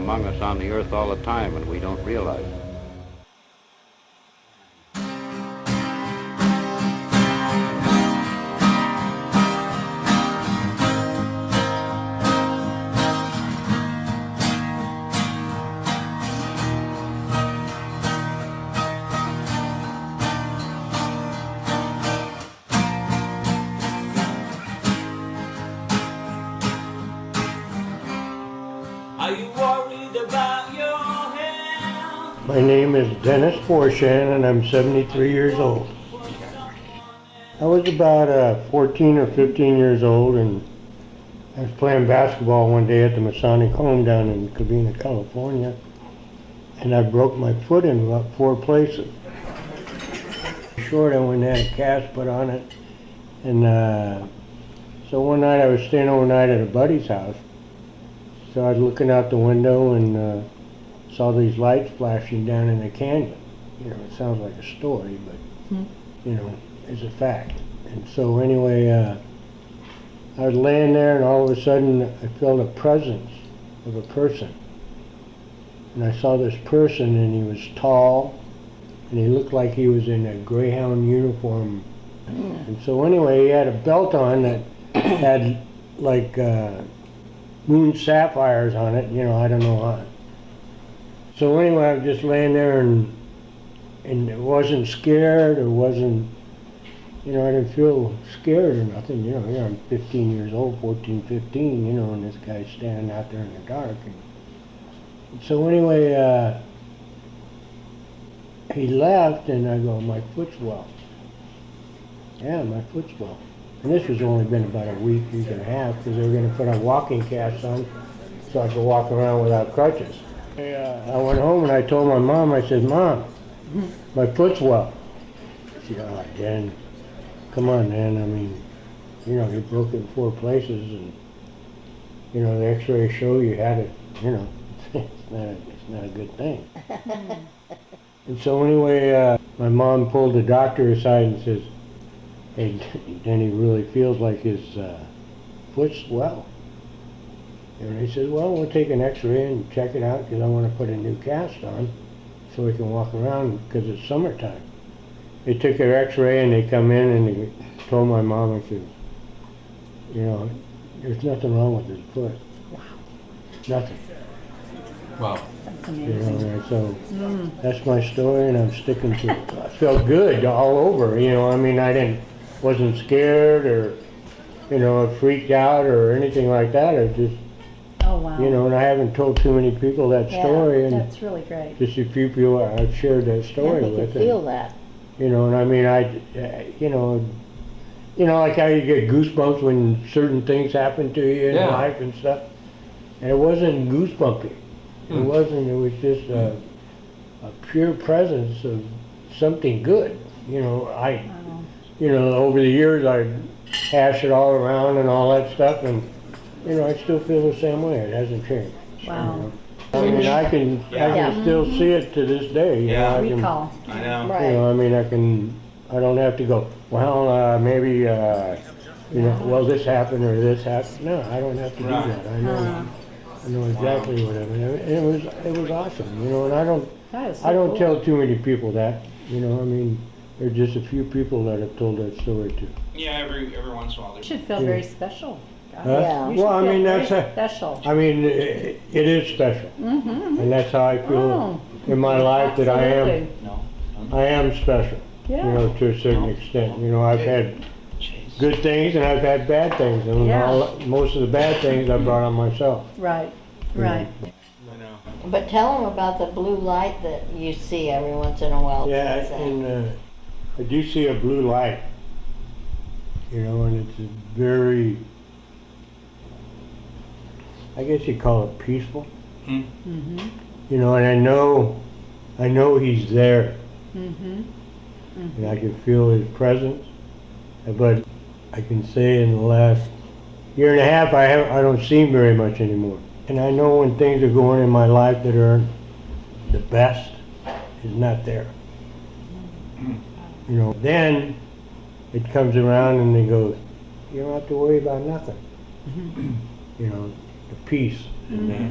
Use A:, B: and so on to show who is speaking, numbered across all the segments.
A: among us on the earth all the time, and we don't realize it.
B: Are you worried about your health?
C: My name is Dennis Forshan and I'm 73 years old. I was about 14 or 15 years old and I was playing basketball one day at the Masonic Home down in Covina, California, and I broke my foot in about 4 places. Short, I went and had a cast put on it, and so one night I was staying overnight at a buddy's house. So I was looking out the window and saw these lights flashing down in the canyon. You know, it sounds like a story, but, you know, it's a fact. And so anyway, I was laying there and all of a sudden I felt a presence of a person. And I saw this person and he was tall and he looked like he was in a Greyhound uniform. And so anyway, he had a belt on that had like moon sapphires on it, you know, I don't know how. So anyway, I was just laying there and it wasn't scared or wasn't, you know, I didn't feel scared or nothing, you know, I'm 15 years old, 14, 15, you know, and this guy's standing out there in the dark. And so anyway, he left and I go, my foot's well. Yeah, my foot's well. And this has only been about a week and a half because they were going to put a walking cast on so I could walk around without crutches. I went home and I told my mom, I said, Mom, my foot's well. She said, oh, Dan, come on, man. I mean, you know, you broke it in 4 places and, you know, the x-ray show you had it, you know, it's not a good thing. And so anyway, my mom pulled the doctor aside and says, hey, Denny really feels like his foot's well. And he says, well, we'll take an x-ray and check it out because I want to put a new cast on so we can walk around because it's summertime. They took their x-ray and they come in and they told my mom, I said, you know, there's nothing wrong with his foot. Wow. Nothing.
D: Wow.
C: That's amazing. You know, so that's my story and I'm sticking to it. I felt good all over, you know, I mean, wasn't scared or, you know, freaked out or anything like that. I just,
E: oh, wow.
C: You know, and I haven't told too many people that story. And
E: that's really great.
C: just a few people I've shared that story
F: I
C: with.
F: can feel that.
C: You know, and I mean, you know, like how you get goosebumps when certain things happen to you in life and stuff. And it wasn't goosebumpy. It wasn't, it was just a pure presence of something good. You know, you know, over the years I hash it all around and all that stuff, and you know, I still feel the same way. It hasn't changed.
E: Wow.
C: You know? I mean, I can still see it to this day. You know,
E: Recall.
D: I know.
F: Right.
C: You know, I mean, I don't have to go, well, maybe, you know, well, this happened or this happened. No, I don't have to do that. I know exactly what happened. It was awesome, you know, and I don't tell too many people that, you know, I mean, there's just a few people that have told that story too.
D: Yeah, every once in a while.
E: You should feel very special.
F: Yeah.
E: You should
C: Well, I
E: feel
C: mean,
E: very
C: that's
E: special.
C: I mean, it is special, and that's how I feel in my life that I am special.
E: Yeah.
C: You know, to a certain extent. You know, I've had good things and I've had bad things, and most of the bad things I brought on myself.
E: Right, right.
D: I know.
F: But tell them about the blue light that you see every once in a while.
C: Yeah, and I do see a blue light. You know, and it's a very, I guess you call it peaceful.
E: Mm-hmm.
C: You know, and I know he's there.
E: Mm-hmm.
C: And I can feel his presence. But I can say in the last year and a half, I don't see him very much anymore. And I know when things are going in my life that are the best, he's not there. You know, then it comes around and they go, you don't have to worry about nothing. You know, the peace in that.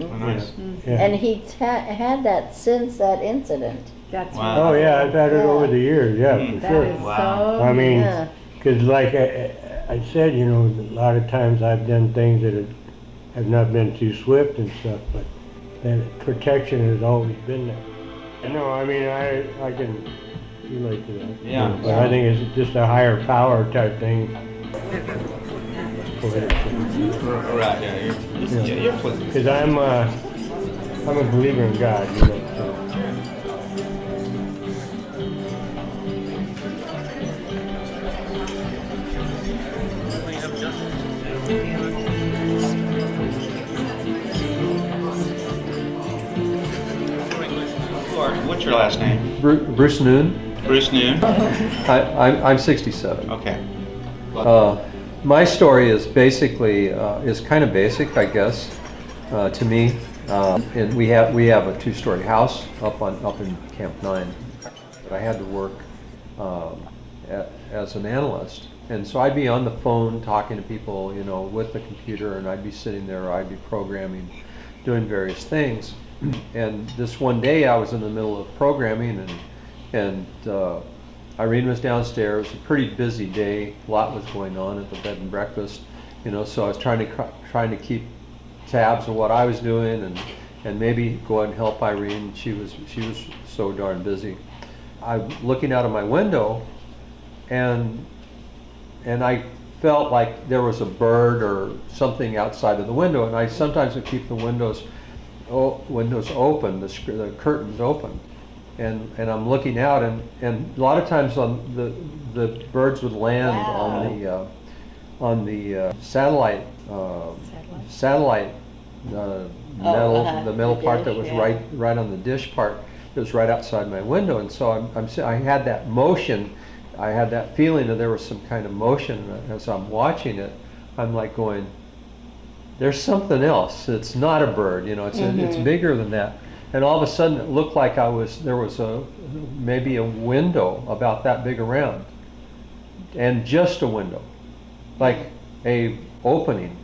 D: Oh, nice.
C: Yeah.
F: And he's had that since that incident.
E: That's
D: Wow.
C: Oh yeah, I've had it over the years, yeah, for
E: That
C: sure.
E: is
D: Wow.
E: so.
C: I mean,
F: Yeah.
C: because like I said, you know, a lot of times I've done things that have not been too swift and stuff, but that protection has always been there. No, I mean, I can relate to that.
D: Yeah.
C: But I think it's just a higher power type thing.
D: Right, yeah, you're pleasant.
C: Because I'm a believer in God, you know. So.
D: What's your last name?
G: Bruce Noon.
D: Bruce Noon?
G: I'm 67.
D: Okay.
G: My story is basically is kind of basic, I guess, to me. And we have a two-story house up in Camp 9. But I had to work as an analyst, and so I'd be on the phone talking to people, you know, with the computer, and I'd be sitting there, I'd be programming, doing various things. And this one day I was in the middle of programming, and Irene was downstairs. A pretty busy day. A lot was going on at the bed and breakfast, you know. So I was trying to keep tabs on what I was doing, and maybe go out and help Irene. She was so darn busy. I'm looking out of my window, and I felt like there was a bird or something outside of the window. And I sometimes would keep the windows open, the curtains open, and I'm looking out, and a lot of times the birds would land on the satellite metal, the metal
F: the
G: part
F: dish,
G: that was
F: yeah.
G: right on the dish part that was right outside my window. And so I had that motion, I had that feeling that there was some kind of motion. As I'm watching it, I'm like going, there's something else. It's not a bird, you know. It's bigger than that. And all of a sudden, it looked like there was maybe a window about that big around, and just a window, like a opening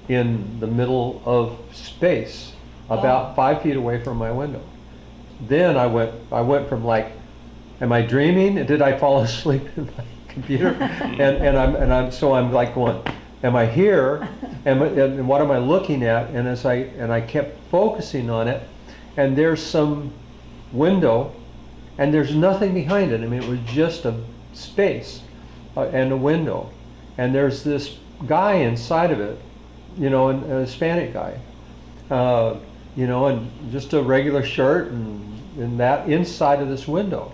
G: in the middle of space, about 5 feet away from my window. Then I went from like, am I dreaming? Did I fall asleep in my computer? So I'm like going, am I here? And what am I looking at? And I kept focusing on it, and there's some window, and there's nothing behind it. I mean, it was just a space and a window, and there's this guy inside of it, you know, a Hispanic guy, you know, and just a regular shirt, and that inside of this window,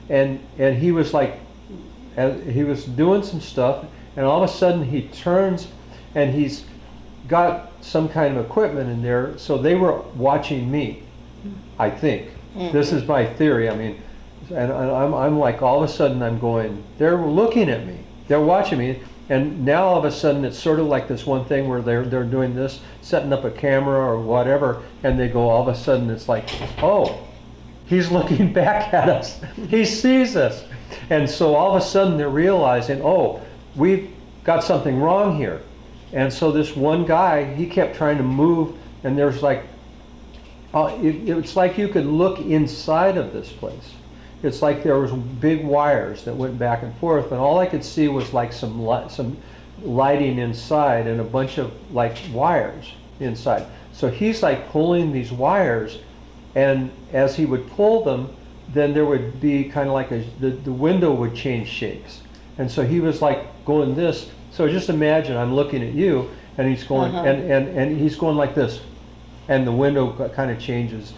G: and he was like, he was doing some stuff, and all of a sudden he turns, and he's got some kind of equipment in there, so they were watching me, I think. This is my theory. I mean, and I'm like, all of a sudden I'm going, they're looking at me, they're watching me, and now all of a sudden it's sort of like this one thing where they're doing this, setting up a camera or whatever, and they go, all of a sudden it's like, oh, he's looking back at us, he sees us. And so all of a sudden they're realizing, oh, we've got something wrong here. And so this one guy, he kept trying to move, and there's like, it's like you could look inside of this place. It's like there was big wires that went back and forth, and all I could see was like some lighting inside and a bunch of like wires inside. So he's like pulling these wires, and as he would pull them, then there would be kind of like the window would change shapes. And so he was like going this. So just imagine I'm looking at you, and he's going, and he's going like this, and the window kind of changes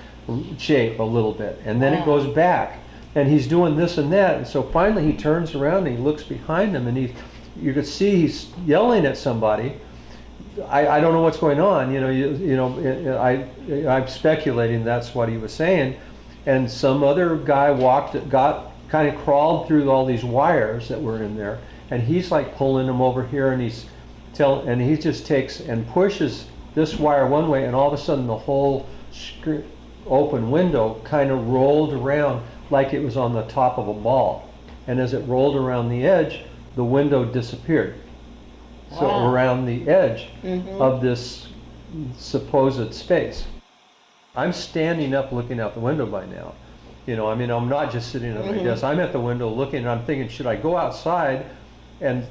G: shape a little bit, and then it goes back, and he's doing this and that, and so finally he turns around and he looks behind him, and you could see he's yelling at somebody. I don't know what's going on, you know. I'm speculating that's what he was saying, and some other guy kind of crawled through all these wires that were in there. And he's like pulling them over here, and he just takes and pushes this wire one way, and all of a sudden the whole open window kind of rolled around like it was on the top of a ball. And as it rolled around the edge, the window disappeared. So
F: Wow.
G: around the edge
F: Mhm.
G: of this supposed space. I'm standing up looking out the window by now. You know, I mean, I'm not just sitting at my desk. I'm at the window looking, and I'm thinking, should I go outside? And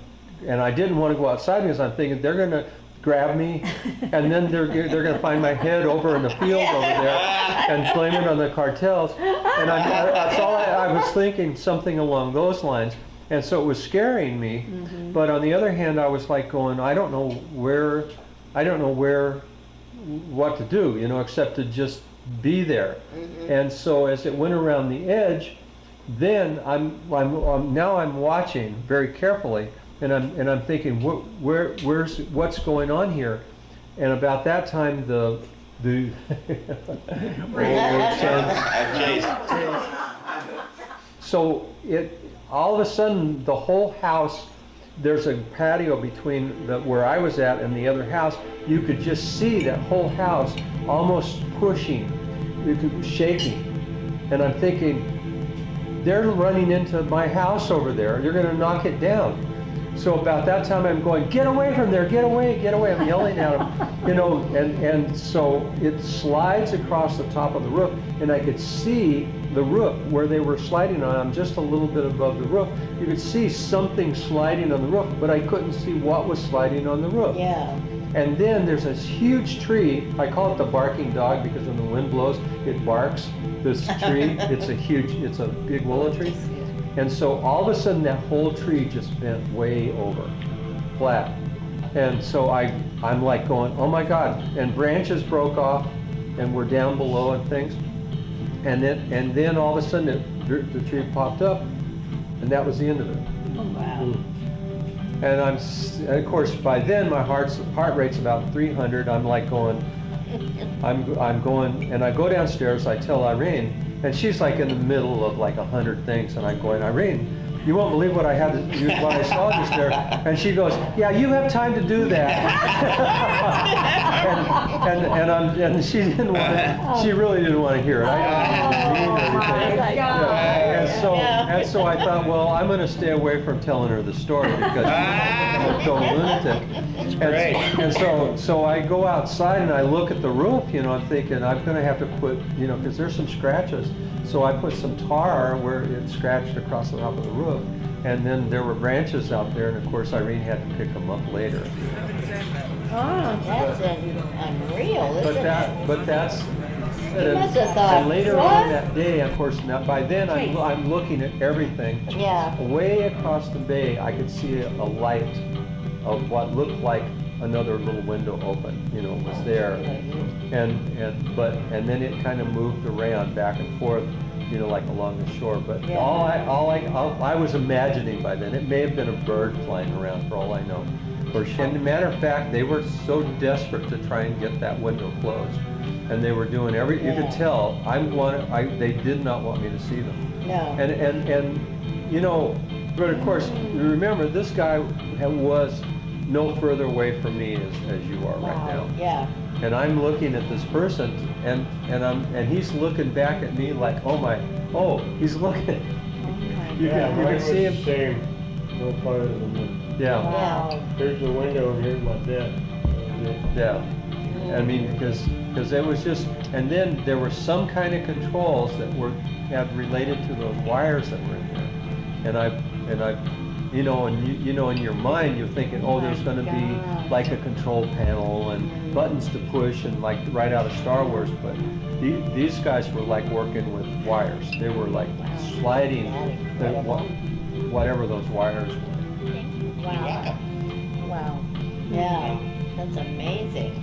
G: I didn't want to go outside because I'm thinking they're going to grab me, and then they're going to find my head over in the field over there and blame it on the cartels. And that's all I was thinking, something along those lines. And so it was scaring me. But on the other hand, I was like going, I don't know where, what to do, you know, except to just be there. And so as it went around the edge, then now I'm watching very carefully, and I'm thinking, what's going on here? And about that time, the so all of a sudden the whole house, there's a patio between where I was at and the other house. You could just see that whole house almost pushing, shaking. And I'm thinking, they're running into my house over there. They're going to knock it down. So about that time I'm going, get away from there, get away, get away. I'm yelling at them, you know, and so it slides across the top of the roof, and I could see the roof where they were sliding on. I'm just a little bit above the roof. You could see something sliding on the roof, but I couldn't see what was sliding on the roof.
F: Yeah.
G: And then there's this huge tree. I call it the barking dog because when the wind blows, it barks. This tree, it's a big willow tree. And so all of a sudden that whole tree just bent way over, flat. And so I'm like going, oh my God, and branches broke off and were down below and things. And then all of a sudden the tree popped up, and that was the end of it.
F: Oh, wow.
G: And of course by then my heart rate's about 300. I'm like going, I'm going, and I go downstairs, I tell Irene, and she's like in the middle of like 100 things, and I'm going, Irene, you won't believe what what I saw just there. And she goes, yeah, you have time to do that. and she didn't want to, she really didn't want to hear it. I didn't mean anything. And so I thought, well, I'm going to stay away from telling her the story because I'm a total lunatic. And so I go outside and I look at the roof, you know, I'm thinking I'm going to have to put, you know, because there's some scratches. So I put some tar where it scratched across the top of the roof. And then there were branches out there, and of course Irene had to pick them up later.
F: Oh, that's unreal, isn't it?
G: But that's.
F: You must have thought,
G: and later
F: what?
G: on that day, of course, now by then I'm looking at everything.
F: Yeah.
G: Way across the bay, I could see a light of what looked like another little window open. You know, was there, and then it kind of moved around back and forth, you know, like along the shore. But
F: Yeah.
G: all I was imagining by then, it may have been a bird flying around for all I know. And as a matter of fact, they were so desperate to try and get that window closed, and they were doing you could tell. They did not want me to see them.
F: No.
G: And you know, but of course, remember this guy was no further away from me as you are right now.
F: Yeah.
G: And I'm looking at this person, and he's looking back at me like, he's looking. You can see him.
C: Same, no part of the window.
G: Yeah.
F: Wow.
C: Here's the window and here's my bed.
G: Yeah. I mean, because it was just, and then there were some kind of controls that had related to those wires that were in there, and I, you know, and you know, in your mind you're thinking, there's going to be like a control panel and buttons to push and like right out of Star Wars, but these guys were like working with wires. They were like sliding whatever those wires were.
F: Wow. Wow. Yeah. That's amazing.